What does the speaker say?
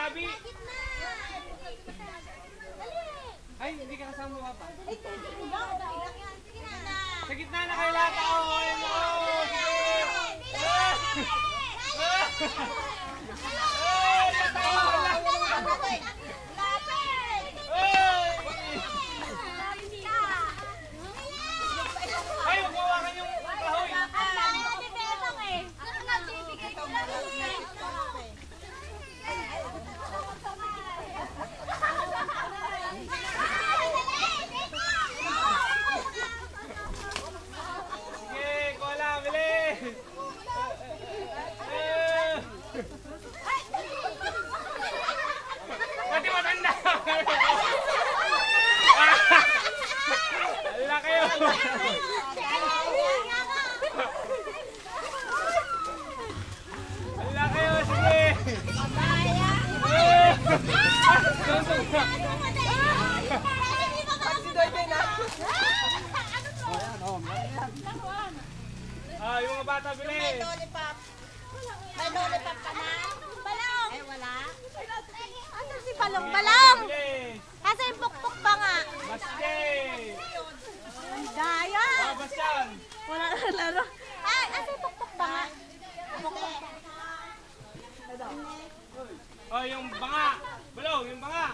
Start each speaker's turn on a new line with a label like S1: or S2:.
S1: Gabi! Ay, hindi ka kasama mo pa. Sa gitna na kayo lahat ako. Ayun o! Ay, magwawakan yung kahoy. Pati matanda! Ala kayo! Ala kayo, sige! Yung mga bata bilis!
S2: May lollipop. May lollipop ka na? Balong! Eh, wala. Asan si Balong? Balong! Kasi yung pukpuk ba nga?
S1: Baste!
S2: Ang daya!
S1: Bastian!
S2: Wala na laro. Ay, asan yung pukpuk ba nga?
S1: Oh, yung banga! Balong, yung banga!